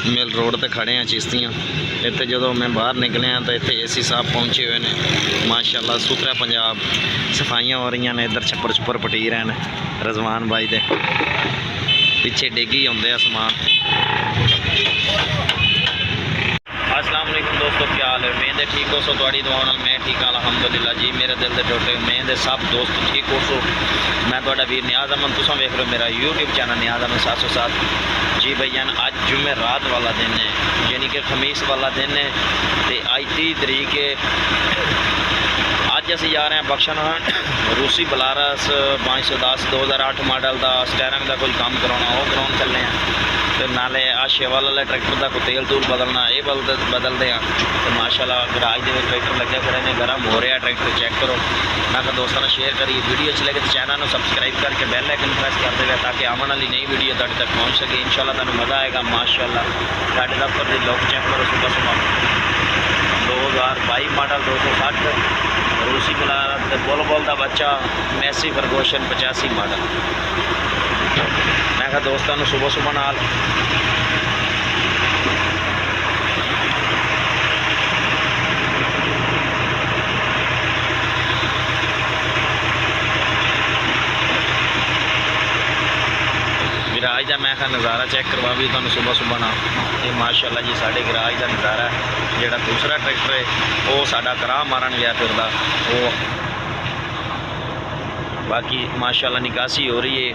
ਮਿਲ road ਤੇ ਖੜੇ ਆ ਚਿਸ਼ਤੀਆਂ। ਇੱਥੇ ਜਦੋਂ ਮੈਂ ਬਾਹਰ ਨਿਕਲਿਆ ਤਾਂ ਇੱਥੇ ਏਸੀ ਸਾਹਿਬ ਪਹੁੰਚੇ ਹੋਏ ਨੇ। ਮਾਸ਼ਾਅੱਲਾ ਸੁਥਰਾ ਪੰਜਾਬ, ਸਫਾਈਆਂ ਹੋ ਰਹੀਆਂ ਨੇ। ਇੱਧਰ ਛੱਪਰ ਛੁੱਪਰ ਪਟੀ ਰਹੇ ਨੇ ਰਜ਼ਵਾਨ ਬਾਈ ਦੇ ਪਿੱਛੇ ਡਿੱਗੀ ਹੁੰਦੇ ਆ ਸਮਾਨ। अस्सलाम वालेकुम दोस्तों, क्या हाल है? उम्मीद है ठीक हो सो। थोड़ी दुआ नाल मैं ठीक हाँ अलहमदुलिल्लाह जी। मेरे दिल के टोटे उम्मीद है सब दोस्त ठीक हो सो। मैं थोड़ा वीर नियाज़ अमन, तुम वेख रहे हो मेरा यूट्यूब चैनल नियाज़ अमन 707 जी। भैया अज जुमे रात वाला दिन है, यानी कि खमीस वाला दिन है। तो अज 30 तरीक है। अज असी जा रहे हैं बख्शनहाट रूसी बलारस 510 2008 मॉडल का स्टैरिंग का कोई काम कराना, वो कराने चलने हैं। तो नाले आ शेवाल वाले ट्रैक्टर का कोई तेल तूल बदलना, ये बदलते हैं। तो माशाल्लाह गराज के ट्रैक्टर लगे खड़े ने, गर्म हो रहा है ट्रैक्टर, चेक करो। मैं कहा दोस्तों शेयर करिए, वीडियो अच्छी लगे तो चैनल को सबसक्राइब करके बेल आइकन प्रेस कर देवे ताकि आने वाली नई वीडियो तुहाडे तक पहुँच सके। इंशाल्लाह तुहानू मज़ा आएगा। माशाल्लाह साढ़े दफ्तर के लोग चेक करो, सुबह सुबह 2022 मॉडल 260 रूसी बलारस बुलबुल का बच्चा मैसी फरगोशन 85 मॉडल। मैं कहा दोस्तों सुबह सुबह नाल गराज का मैं कहा नज़ारा चेक करवा भी तुहानू सुबह सुबह ना। ये माशाल्लाह जी साढ़े गराज का नज़ारा है। जोड़ा दूसरा ट्रैक्टर है वो साडा कराह मारन गया फिरदा वो। बाकी माशाल्लाह निकासी हो रही है।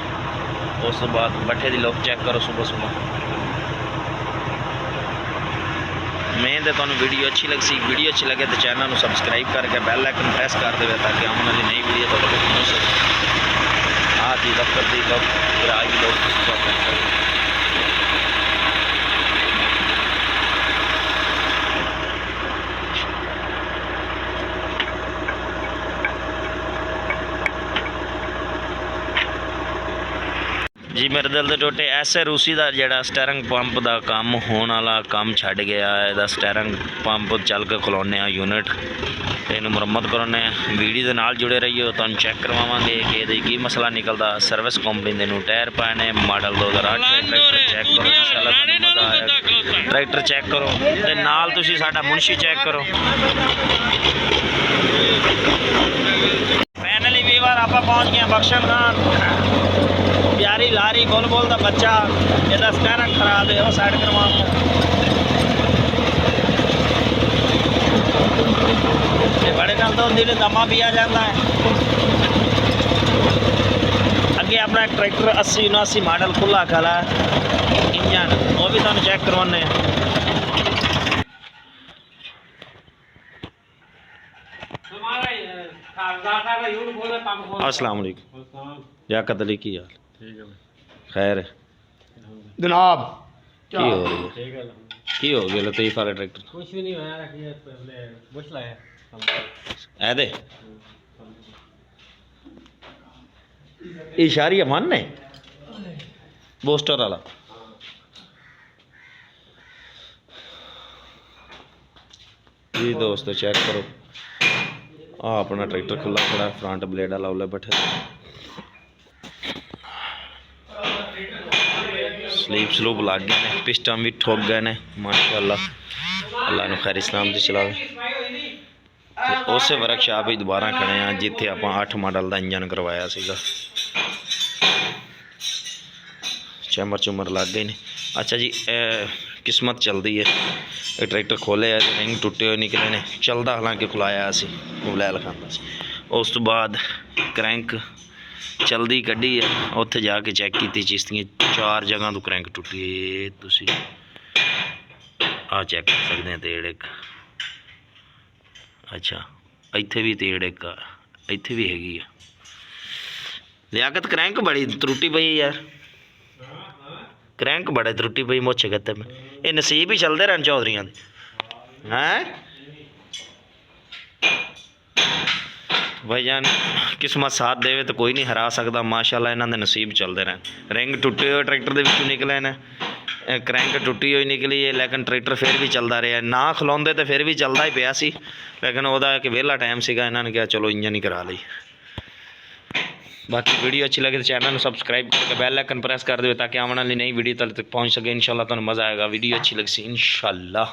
उस तो बाद बट्ठे की लुक चेक करो सुबह सुबह। मैं तो तुहानू वीडियो अच्छी लग सी, वीडियो अच्छी लगे तो चैनल को सबसक्राइब करके बेल आइकन प्रेस कर देवे ताकि आने वाली नई वीडियो तुहाडे तक पहुँच सके। हाँ जी दफ्तर की लोग गराज की लोग जी। मेरे दिल के टोटे ऐसे रूसी का जोड़ा स्टैरिंग पंप का काम होने वाला काम छड़ गया है। इसका स्टैरिंग पंप चल के खिलाने यूनिट इन मुरम्मत कराने। वीडियो के नाल जुड़े रहिए, तुम चेक करवावांगे कि ये की मसला निकलता। सर्विस कंपनी के टायर पाए ने मॉडल 2008 ट्रैक्टर चेक करो। इंशाल्लाह मज़ा आएगा। ट्रैक्टर चेक करो ते नाल तुसी साडा मुंशी चेक करो। फाइनली वीवर आप पहुँच गए बख्शनहाट। प्यारी लारी बुलबुल का बच्चा, यदा स्टैरिंग खराब है वो साइड करवा। बड़े गल तो होंगी दमा पिया जाता है। अगे अपना एक ट्रैक्टर 80-79 मॉडल खुला खड़ा है इंजन, वो भी तुम चेक करवाने। अस्सलाम वालेकुम या कदली की हाल खैर जनाब की हो रही है? की हो गया लतीफ वाले ट्रैक्टर? कुछ भी नहीं होया, बुश लाया ऐदे इशारी मन ने बोस्टर वाला जी। दोस्तों चेक करो आ अपना ट्रैक्टर खुला खड़ा, फ्रंट ब्लेड वाला उले बैठे, स्लीप स्लूप लग गए ने, पिस्टन भी ठोक गए ने। माशाल्लाह अल्लाह ने खैर इस्लाम से चलावे। उस वर्कशॉप ही दोबारा खड़े हैं जिथे आप 8 मॉडल का इंजन करवाया सीगा। चैमर चुमर लग गए ने। अच्छा जी किस्मत चलती है। ये ट्रैक्टर खोले है, रिंग टुटे हुए निकले ने। चलता हालांकि खुलाया सी मोबाइल खांदा सी। उस तो बाद क्रैंक चलती कड्डी है, उत्थे जाके चेक की चिश्तियाँ 4 जगह तो क्रैंक टुटी है। तुसी आ चेक कर सकते हैं तेड़ एक। अच्छा इत्थे भी तेड़ एक, इत्थे भी हैगी है। लियाकत क्रैंक बड़ी त्रुटी पई यार, क्रैंक बड़े त्रुटी पई मोछे कहते में। ये नसीब ही चलते रहन चौधरियां दे हैं भाईजान। किस्मत साथ देवे तो कोई नहीं हरा सकता। माशाल्लाह इन्हां दे नसीब चलते रहन। रिंग टुटे हुए ट्रैक्टर दे विचों निकले ने, क्रैंक टुटी हुई निकली है, लेकिन ट्रैक्टर फिर भी चलता रहा। ना खिलाते तो फिर भी चलता ही पिया सी, लेकिन वह एक वेला टाइम सीगा, इन्होंने कहा चलो इंजन ही करा ली। बाकी वीडियो अच्छी लगे तो चैनल सब्सक्राइब करके बेल आइकन प्रेस कर दो ताकि आने वाली नई वीडियो तक पहुंच सके। इंशाल्लाह तुहानू मज़ा आएगा। वीडियो अच्छी लगी इंशाल्लाह।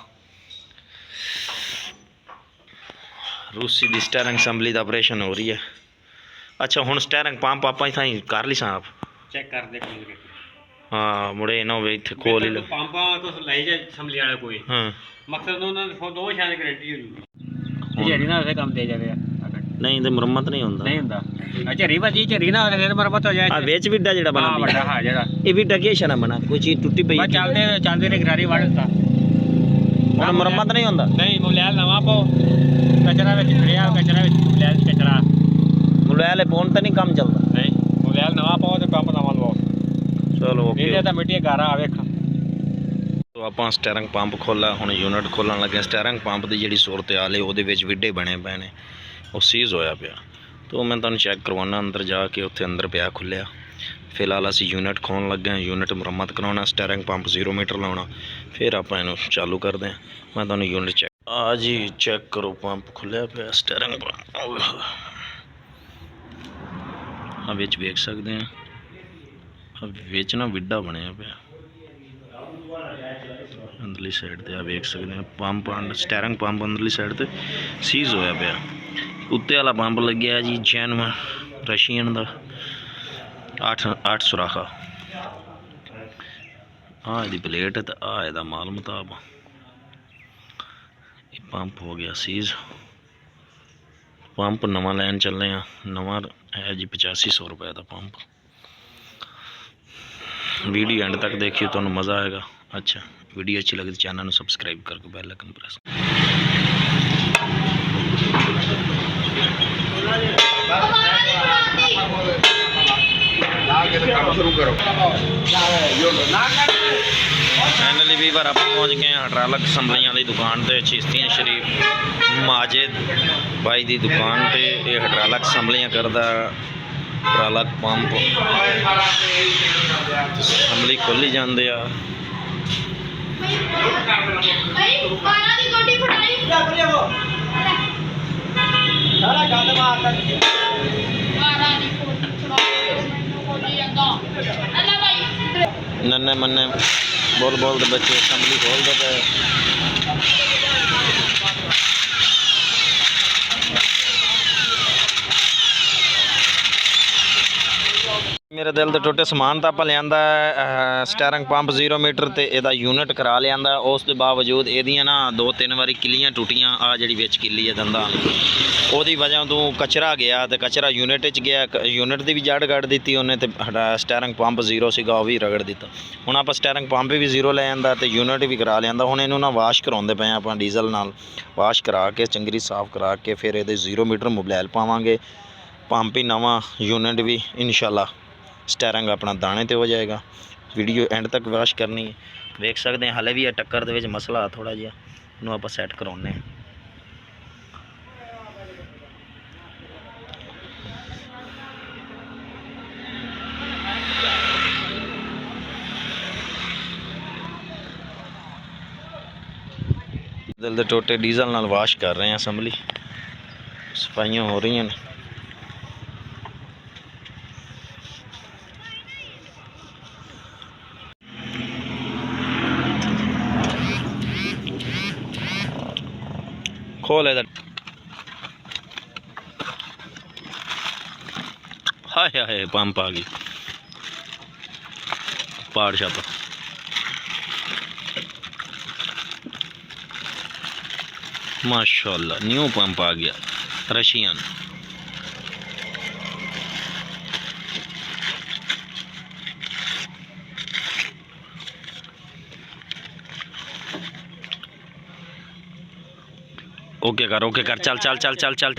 रूसी दी स्टेयरिंग असैम्बली का ऑपरेशन हो रही है। अच्छा हुण स्टेयरिंग पंप आप इथां कर ली आप चेक कर दे खोल के। हाँ मुड़े ना होवे इत्थे कोल ही लो। पंपा तो लाई जा असैम्बली वाला कोई हाँ मकसद उन्होंने दो शायद गारंटी हो जूगी झेरी ना उसे काम दे जावे नहीं तो मुरम्मत नहीं होंदा नहीं हुंदा झेरी भाजी झेरी ना होवे फिर मरम्मत हो जाए आ विच विड्डा जेड़ा बना हां बड़ा हां जेड़ा ये विड्डा की शना बना कोई चीज टूटी पई बस चलदे ने गरारी वाड़ता हुण मुरम्मत नहीं होंदा नहीं मोबाइल नवा पाओ कचरा विच खड़िया कचरा विच मोबाइल कचरा मोबाइल फोन तो नहीं काम चलता नहीं मोबाइल नवा पाओ ते पंप नवा लवाओ चलो ओके ਇਹ ਤਾਂ ਮਿੱਟੀ ਗਾਰਾ ਆ ਵੇਖ तो ਆਪਾਂ ਸਟੀਅਰਿੰਗ ਪੰਪ ਖੋਲਾ ਹੁਣ ਯੂਨਿਟ ਖੋਲਣ ਲੱਗੇ। ਸਟੀਅਰਿੰਗ ਪੰਪ ਦੀ ਜਿਹੜੀ ਸੂਰਤ ਹਾਲ ਹੈ ਉਹਦੇ ਵਿੱਚ ਵਿੱਡੇ ਬਣੇ ਪਏ ਨੇ ਉਹ ਸੀਜ਼ ਹੋਇਆ ਪਿਆ। तो मैं ਤੁਹਾਨੂੰ ਚੈੱਕ ਕਰਵਾਉਣਾ ਅੰਦਰ ਜਾ ਕੇ ਉੱਥੇ ਅੰਦਰ ਪਿਆ ਖੁੱਲਿਆ। ਫਿਲਹਾਲ ਅਸੀਂ ਯੂਨਿਟ ਖੋਲਣ ਲੱਗੇ ਹਾਂ। ਯੂਨਿਟ ਮੁਰੰਮਤ ਕਰਾਉਣਾ ਸਟੀਅਰਿੰਗ ਪੰਪ 0 ਮੀਟਰ ਲਾਉਣਾ ਫਿਰ ਆਪਾਂ ਇਹਨੂੰ ਚਾਲੂ ਕਰਦੇ ਹਾਂ। ਮੈਂ ਤੁਹਾਨੂੰ ਯੂਨਿਟ ਚੈੱਕ ਆ ਜੀ ਚੈੱਕ ਕਰੋ ਪੰਪ ਖੁੱਲਿਆ ਪਿਆ ਸਟੀਅਰਿੰਗ ਪੰਪ ਆ ਵਿੱਚ ਵੇਖ ਸਕਦੇ ਹਾਂ ਵਿੱਚ ਨਾ ਵਿੱਡਾ ਬਣਿਆ ਪਿਆ ਅੰਦਰਲੀ ਸਾਈਡ ਤੇ ਆ ਵੇਖ ਸਕਦੇ ਆ ਪੰਪ ਸਟੀਅਰਿੰਗ ਪੰਪ ਅੰਦਰਲੀ ਸਾਈਡ ਤੇ ਸੀਜ਼ ਹੋਇਆ ਪਿਆ। ਉੱਤੇ ਵਾਲਾ ਪੰਪ ਲੱਗਿਆ ਜੀ ਜੈਨੂਅਨ ਰਸ਼ੀਅਨ ਦਾ 8 ਸੁਰਾਖਾ ਆ ਇਹਦੀ ਪਲੇਟ ਤੇ ਆ ਇਹਦਾ ਮਾਲ ਮੁਤਾਬ ਇਹ ਪੰਪ ਹੋ ਗਿਆ ਸੀਜ਼। ਪੰਪ ਨਵਾਂ ਲੈਣ ਚੱਲੇ ਆ ਨਵਾਂ है जी 8500 रुपये का पंप। वीडियो एंड तक देखिए तो मज़ा आएगा। अच्छा वीडियो अच्छी लगी तो चैनल को सब्सक्राइब करके बेल आइकन प्रेस फाइनली भी बार आप पहुँच गए हाइड्रोलिक असैम्बलियां की दुकान पर चिश्तियां शरीफ माजिद भाई की दुकान पर यह हाइड्रोलिक असैम्बलियां करता हाइड्रोलिक पंप असैम्बली खोली जाते आ। नन्ने मन्ने बोल बोलते बच्चे असैम्बली खोलते पे मेरे दिल दे टुटे समान तो आप लिया स्टीयरिंग पंप 0 मीटर ते एदा यूनिट करा लिया। उस दे बावजूद एदियां ना 2-3 बारी किलियां टुटियां आ जिहड़ी विच किली है दंदा ओदी वजह तो कचरा गया तो कचरा यूनिट च गया। यूनिट की भी जड़ कट दी उन्हें तो स्टीयरिंग पंप 0 सीगा वो भी रगड़ दिता। हुण आपां स्टीयरिंग पंप भी 0 ले आंदा ते यूनिट भी करा लिया। हुण इहनूं ना वाश कराउंदे पए आपां डीजल नाल वाश करा के चंगी साफ करा के फिर ये 0 मीटर मोबाइल पावांगे। पंप ही नवां यूनिट भी इंशाल्लाह स्टीयरिंग अपना दाने ते हो जाएगा। वीडियो एंड तक वाश करनी है वेख सकते हैं। हाले भी टक्कर दे विच मसला थोड़ा जिहा इहनूं आपां सैट कराउने दिल दे टोटे डीजल नाल वाश कर रहे हैं। असैम्बली सफाइयां हो रही हैं। खोल इधर हाय हाय पंप आ गई पहाड़ छापा माशाल्लाह न्यू पंप आ गया रशियन। ओके कर चल चल चल चल चल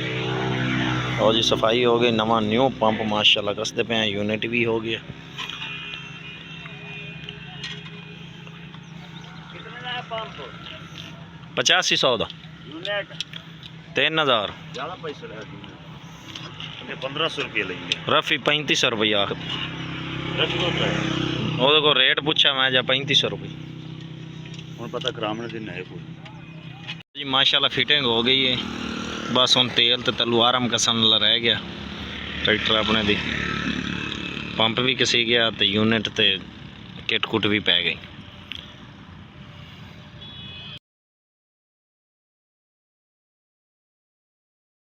और जी सफाई हो गई। नवा न्यू पंप माशाल्लाह कसते पे हैं। यूनिट भी हो गया। पंप 8500 का 3000 1500 रुपये लेंगे रफी 3500 रुपया वो को रेट पूछा मैं जा 3500 रुपये हूँ पता ग्रामीण दिन है कोई जी माशाल्लाह फिटिंग हो गई है। बस हम तेल तो तलू आराम कसन रह गया ट्रैक्टर अपने दी पंप भी किसी गया तो यूनिट ते किट कुट भी पै गई।